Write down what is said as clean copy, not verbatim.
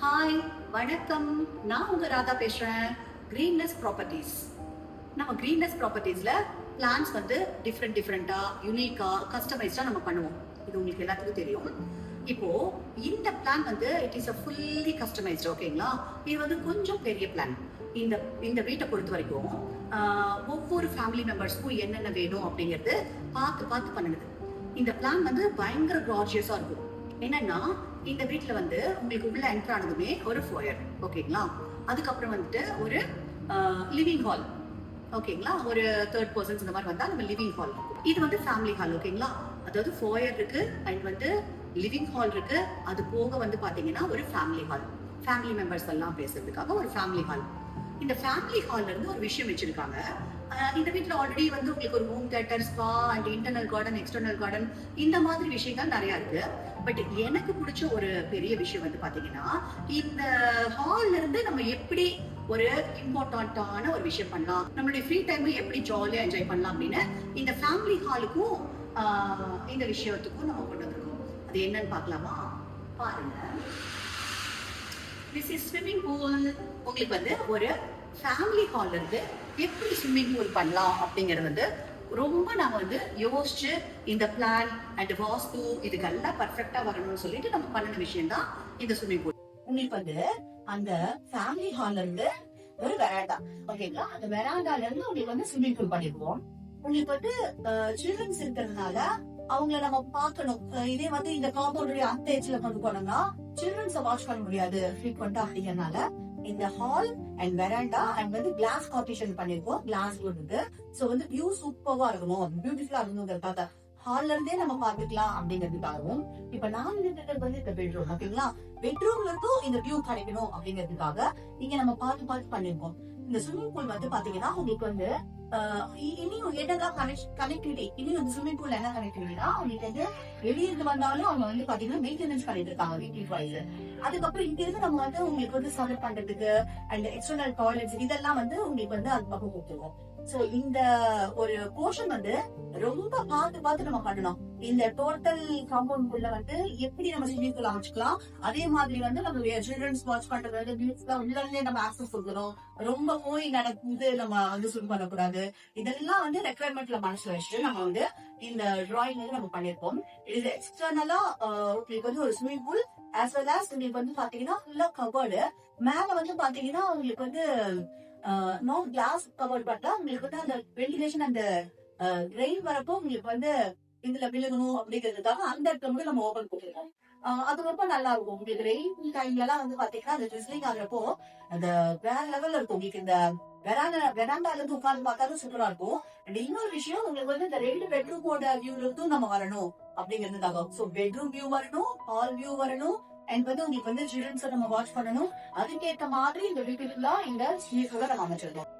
Hi, வணக்கம். நான் உங்க ராதா பேசுறேன். கிரீன்னஸ் ப்ராப்பர்ட்டிஸ். நம்ம கிரீன்னஸ் ப்ராப்பர்ட்டிஸ்ல பிளான்ஸ் வந்து டிஃப்ரெண்டா யூனிக்கா கஸ்டமைஸ்டா நம்ம பண்ணுவோம். இது உங்களுக்கு எல்லாத்துக்கும் தெரியும். இப்போ இந்த பிளான் வந்து it is a fully customised. ஓகேங்களா? இது வந்து கொஞ்சம் பெரிய பிளான். இந்த இந்த வீட்டை பொறுத்த வரைக்கும் ஒவ்வொரு ஃபேமிலி மெம்பர்ஸ்க்கும் என்னென்ன வேணும் அப்படிங்கிறது பார்த்து பார்த்து பண்ணுது. இந்த பிளான் வந்து பயங்கர கார்ஜியஸா இருக்கும். என்னன்னா இந்த வீட்டுல வந்து உங்களுக்கு உள்ள என்டர் ஆனதுமே ஒரு ஃபோயர். ஓகேங்களா? அதுக்கப்புறம் வந்துட்டு ஒரு லிவிங் ஹால். ஓகேங்களா? ஒரு தேர்ட் பர்சன்ஸ் இந்த மாதிரி வந்தா நம்ம லிவிங் ஹால். இது வந்து ஃபேமிலி ஹால். ஓகேங்களா? அதாவது ஃபோயர் இருக்கு அண்ட் வந்து லிவிங் ஹால் இருக்கு. அது போக வந்து பாத்தீங்கன்னா ஒரு ஃபேமிலி ஹால், ஃபேமிலி மெம்பர்ஸ் எல்லாம் பேசுறதுக்காக ஒரு ஃபேமிலி ஹால். இந்த ஃபேமிலி ஹால்ல இருந்து ஒரு விஷயம் வச்சிருக்காங்க. இந்த வீட்டுல ஆல்ரெடி வந்து உங்களுக்கு ஒரு home theatre, spa and internal garden, external garden இந்த மாதிரி விஷயங்கள் நிறைய இருக்கு. பட் எனக்கு பிடிச்ச ஒரு பெரிய விஷயம் வந்து பாத்தீங்கன்னா இந்த ஹால்ல இருந்து நம்ம எப்படி ஒரு இம்பார்ட்டன்டான ஒரு விஷயம் பண்ணலாம், நம்மளுடைய ஃப்ரீ டைம் எப்படி ஜாலியா என்ஜாய் பண்ணலாம் அப்படின்னு இந்த ஃபேமிலி ஹாலுக்கும் இந்த விஷயத்துக்கும் நம்ம கொண்டு வந்திருக்கோம். அது என்னன்னு பார்க்கலாமா? பாருங்க. This is swimming pool. உங்களுக்கு வந்து ஒரு ஃபேமிலி ஹால்ல இருந்து எப்படி ஸ்விம்மிங் பூல் பண்ணலாம் அப்படிங்கறது வந்து ரொம்ப நாம வந்து யோசிச்சு இந்த பிளான் அண்ட் வாஸ்து இதுக்கெல்லாம் பர்ஃபெக்டா வரணும்னு சொல்லிட்டு நம்ம பண்ணின விஷயம் தான் இந்த ஸ்விம்மிங் பூல். உங்களுக்கு வந்து அந்த ஃபேமிலி ஹால்ல இருந்து ஒரு வெராண்டா. ஓகேங்களா? அந்த வெராண்டால இருந்து உங்களுக்கு வந்து ஸ்விம்மிங் பூல் பண்ணிருக்கோம். உங்களுக்கு வந்து சில்ட்ரன்ஸ் இருக்கிறதுனால அவங்கள நம்ம பாக்கணும். இதே வந்து இந்த காம்பவுண்ட் அந்த ஏஜ்ல கொண்டு போனோம்னா சில்ட்ரன்ஸ வாட்ச் பண்ண முடியாது ஃப்ரீக்வெண்டா. அப்படிங்கறதுனால இந்த ஹால் அண்ட் வெராண்டா அண்ட் வந்து கிளாஸ் பார்ட்டிஷன் பண்ணிருக்கோம். கிளாஸ் இருக்கு. சோ வந்து வியூ சூப்பரா இருக்கணும், பியூட்டிஃபுல்லா இருக்கணுங்கிறதுக்காக ஹால்ல இருந்தே நம்ம பாத்துக்கலாம் அப்படிங்கிறதுக்காகவும் இப்ப நான் இருக்கிறது வந்து இந்த பெட்ரூம். ஓகேங்களா? பெட்ரூம்ல இருந்தும் இந்த வியூ கிடைக்கணும் அப்படிங்கிறதுக்காக இங்க நம்ம பார்த்து பண்ணிருக்கோம். இந்த ஸ்விம்மிங் பூல் வந்து பாத்தீங்கன்னா உங்களுக்கு வந்து இனியும் என்னதான் கனெக்டிவிட்டி, இனியும் வந்து ஸ்விம்மிங் பூல் என்ன கனெக்டிவிட்டினா உங்களுக்கு வந்து வெளியிருந்து வந்தாலும் அவங்க வந்து பாத்தீங்கன்னா மெயின்டெனன்ஸ் பண்ணிட்டு இருக்காங்க வீக்லி வைஸ். அதுக்கப்புறம் இங்க இருந்து நம்ம வந்து உங்களுக்கு வந்து சர்வ் பண்றதுக்கு அண்ட் எக்ஸ்டர்னல் டாய்லெட்ஸ் இதெல்லாம் வந்து உங்களுக்கு வந்து அது பக்கம் கொடுத்துருவோம். சோ இந்த ஒரு போர்ஷன் வந்து ரொம்ப பார்த்து நம்ம பண்ணணும். இந்த டோட்டல் காம்பவுண்ட் உள்ள வந்து எப்படி நம்ம ஸ்விம்மிங் பூல் அமைச்சுக்கலாம், அதே மாதிரி வந்து நம்ம சில்ட்ரன்ஸ் வாட்ச் பண்றது உள்ள இருந்தே நம்ம ஆக்சஸ் கொடுக்கணும். ரொம்ப போய் நடந்து நம்ம வந்து ஸ்விம் பண்ணக்கூடாது. இதெல்லாம் வந்து ரெக்குவயர்மெண்ட்ல மனசுல வச்சுட்டு நம்ம வந்து இந்த டிராயிங் வந்து நம்ம பண்ணிருக்கோம். இது எக்ஸ்டர்னலா உங்களுக்கு வந்து ஒரு swimming pool as well as உங்களுக்கு வந்து பாத்தீங்கன்னா ஃபுல்லா கவர்டு. மேல வந்து பாத்தீங்கன்னா உங்களுக்கு வந்து நோ கிளாஸ் கவர்ட் பண்ணா உங்களுக்கு வந்து அந்த வென்டிலேஷன் அந்த ரெயின் வரப்போ உங்களுக்கு வந்து இதுல விழுகணும் அப்படிங்கிறதுக்காக அந்த இடத்துல வந்து நம்ம ஓபன் பண்ணிருக்கோம். அது ரொம்ப நல்லா இருக்கும். உங்களுக்கு ரெயின் டைம்ல எல்லாம் வந்து பாத்தீங்கன்னா அந்த ட்ரிஸ்லிங் ஆகுறப்போ அந்த வேற லெவல்ல இருக்கும். உங்களுக்கு இந்த வெராண்டால இருந்து உட்கார்ந்து பார்த்தாலும் சூப்பரா இருக்கும். அண்ட் இன்னொரு விஷயம் உங்களுக்கு வந்து இந்த 2 பெட்ரூமோட வியூல இருந்தும் நம்ம வரணும் அப்படிங்கிறதுக்காக. சோ பெட்ரூம் வியூ வரணும், ஹால் வியூ வரணும் அண்ட் வந்து உங்களுக்கு வந்து சில்ட்ரன்ஸை நம்ம வாட்ச் பண்ணணும். அதுக்கேற்ற மாதிரி இந்த வீட்டுக்குள்ள இந்த ஸ்பேஸ் நம்ம அமைச்சிருக்கோம்.